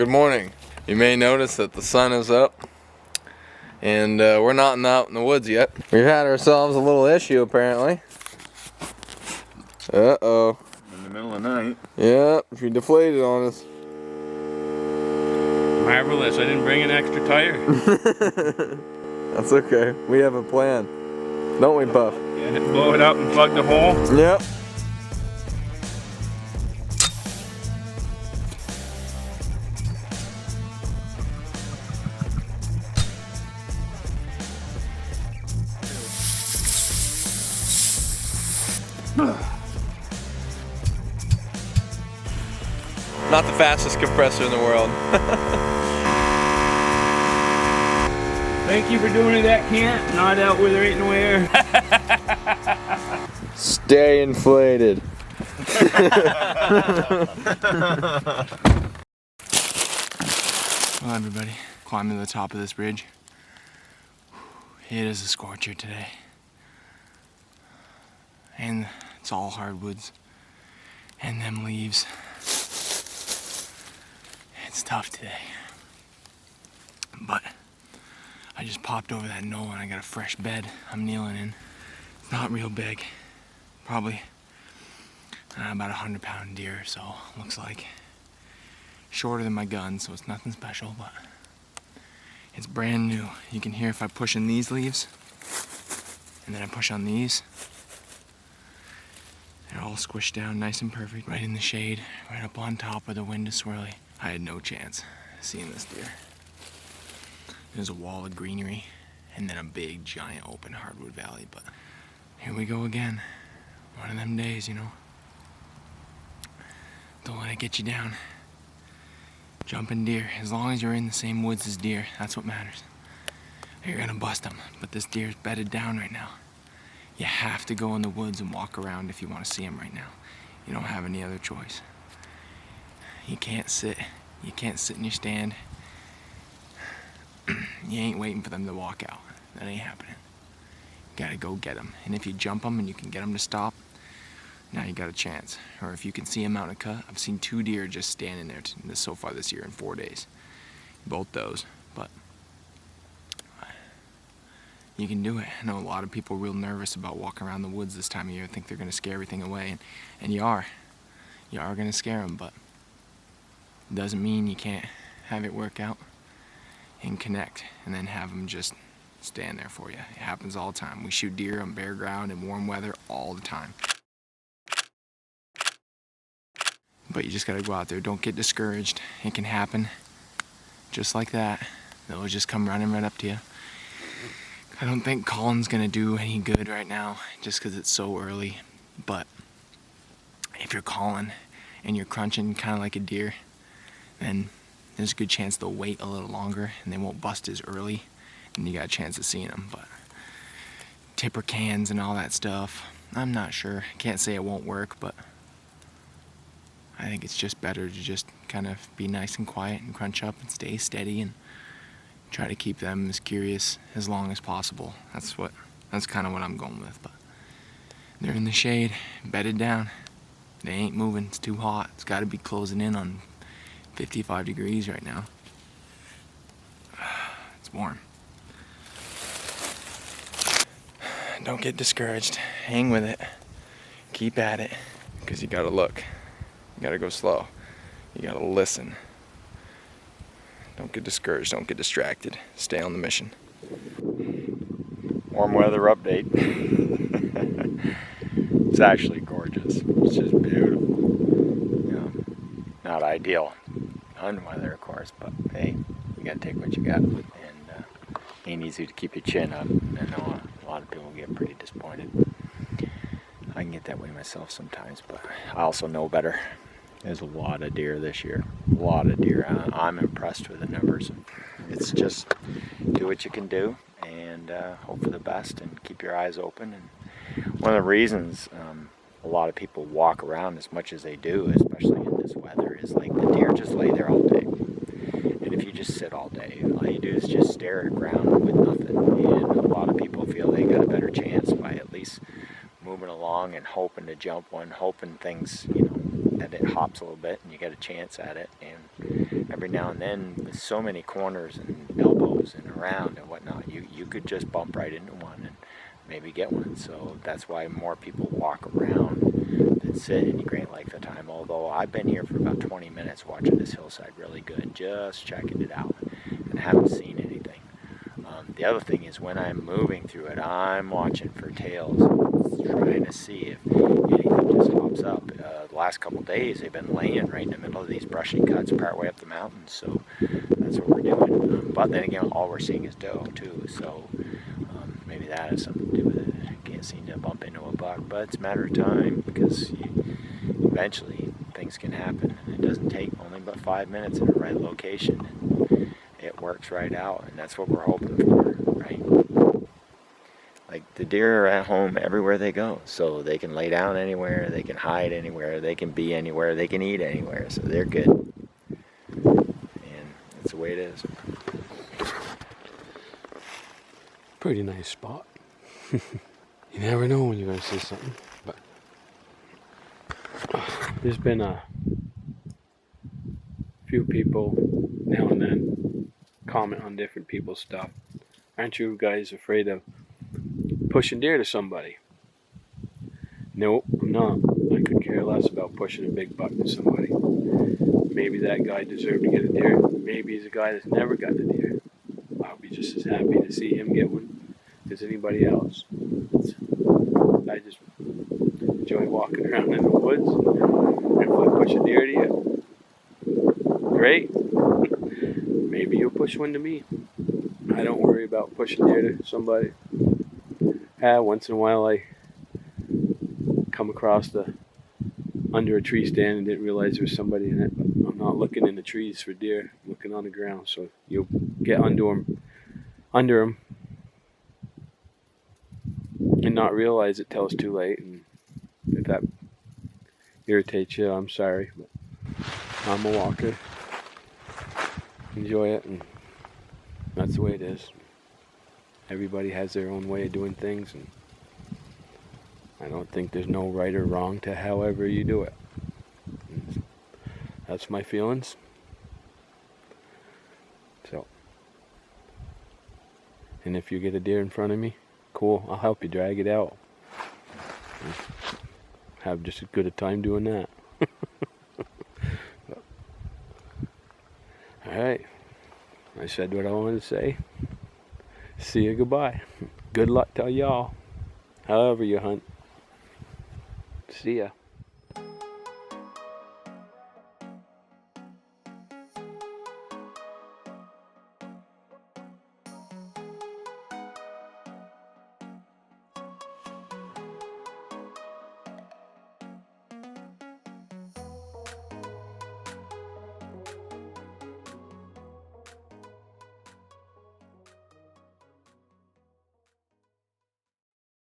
Good morning. You may notice that the sun is up and we're not out in the woods yet. We've had ourselves a little issue apparently. Uh-oh. In the middle of the night. Yep, she deflated on us. Marvelous, I didn't bring an extra tire. That's okay, we have a plan. Don't we, Puff? Yeah, blow it up and plug the hole. Yep. Not the fastest compressor in the world. Thank you for doing it at camp, not out where there ain't no air. Stay inflated. Well, everybody, climbing to the top of this bridge. It is a scorcher today. And it's all hardwoods and them leaves. It's tough today. But I just popped over that knoll and I got a fresh bed I'm kneeling in. It's not real big. Probably about 100-pound deer, so looks like. Shorter than my gun, so it's nothing special, but it's brand new. You can hear if I push in these leaves and then I push on these. They're all squished down nice and perfect, right in the shade, right up on top where the wind is swirly. I had no chance seeing this deer. There's a wall of greenery and then a big giant open hardwood valley, but here we go again. One of them days, you know. Don't let it get you down. Jumping deer, as long as you're in the same woods as deer, that's what matters. You're gonna bust them, but this deer's bedded down right now. You have to go in the woods and walk around if you want to see them right now. You don't have any other choice. You can't sit. You can't sit in your stand. You ain't waiting for them to walk out. That ain't happening. You gotta go get them. And if you jump them and you can get them to stop, now you got a chance. Or if you can see a mountain cut, I've seen 2 deer just standing there so far this year in 4 days. Both those, but you can do it. I know a lot of people are real nervous about walking around the woods this time of year, think they're gonna scare everything away, and you are. You are gonna scare them, but it doesn't mean you can't have it work out and connect and then have them just stand there for you. It happens all the time. We shoot deer on bare ground in warm weather all the time. But you just gotta go out there. Don't get discouraged. It can happen just like that. They'll just come running right up to you. I don't think calling's gonna do any good right now just because it's so early. But if you're calling and you're crunching kind of like a deer, then there's a good chance they'll wait a little longer and they won't bust as early, and you got a chance of seeing them. But tipper cans and all that stuff, I'm not sure. Can't say it won't work, but I think it's just better to just kind of be nice and quiet and crunch up and stay steady and try to keep them as curious as long as possible. That's kind of what I'm going with. But they're in the shade, bedded down. They ain't moving. It's too hot. It's got to be closing in on 55 degrees right now. It's warm. Don't get discouraged. Hang with it. Keep at it. Because you gotta look. You gotta go slow. You gotta listen. Don't get discouraged. Don't get distracted. Stay on the mission. Warm weather update. It's actually gorgeous. It's just beautiful. You know, not ideal on weather, of course, but hey, you gotta take what you got. And ain't easy to keep your chin up. I know a lot of people get pretty disappointed. I can get that way myself sometimes, but I also know better. There's a lot of deer this year. A lot of deer. I'm impressed with the numbers. It's just do what you can do and hope for the best and keep your eyes open. And one of the reasons a lot of people walk around as much as they do, especially in this weather, is like the deer just lay there all day. And if you just sit all day, all you do is just stare at the ground with nothing. And a lot of people feel they got a better chance by at least moving along and hoping to jump one, hoping things, you know, that it hops a little bit and you get a chance at it. And every now and then, with so many corners and elbows and around and whatnot, you could just bump right into one and maybe get one. So that's why more people walk around than sit any great length of time. Although I've been here for about 20 minutes watching this hillside really good, just checking it out, and haven't seen anything. The other thing is, when I'm moving through it, I'm watching for tails, trying to see if anything just hops up. The last couple days, they've been laying right in the middle of these brushy cuts partway up the mountain, so that's what we're doing. But then again, all we're seeing is doe too, so maybe that has something to do with it. I can't seem to bump into a buck, but it's a matter of time, because eventually things can happen, and it doesn't take only but 5 minutes in the right location. And it works right out, and that's what we're hoping for, right? Like, the deer are at home everywhere they go, so they can lay down anywhere, they can hide anywhere, they can be anywhere, they can eat anywhere, so they're good. And that's the way it is. Pretty nice spot. You never know when you're going to see something, but there's been a few people now and then comment on different people's stuff. Aren't you guys afraid of pushing deer to somebody? Nope, I'm not. I could care less about pushing a big buck to somebody. Maybe that guy deserved to get a deer. Maybe he's a guy that's never gotten a deer. I'll be just as happy to see him get one as anybody else. I just enjoy walking around in the woods. If I push a deer to you, great. Maybe you'll push one to me. I don't worry about pushing deer to somebody. Once in a while I come across under a tree stand and didn't realize there was somebody in it. But I'm not looking in the trees for deer, I'm looking on the ground. So you'll get under them and not realize it till it's too late. And if that irritates you, I'm sorry, but I'm a walker. Enjoy it, and that's the way it is. Everybody has their own way of doing things, and I don't think there's no right or wrong to however you do it. And that's my feelings. So, and if you get a deer in front of me, cool, I'll help you drag it out. Have just as good a time doing that. Alright, I said what I wanted to say. See you, goodbye. Good luck to y'all, however you hunt. See ya.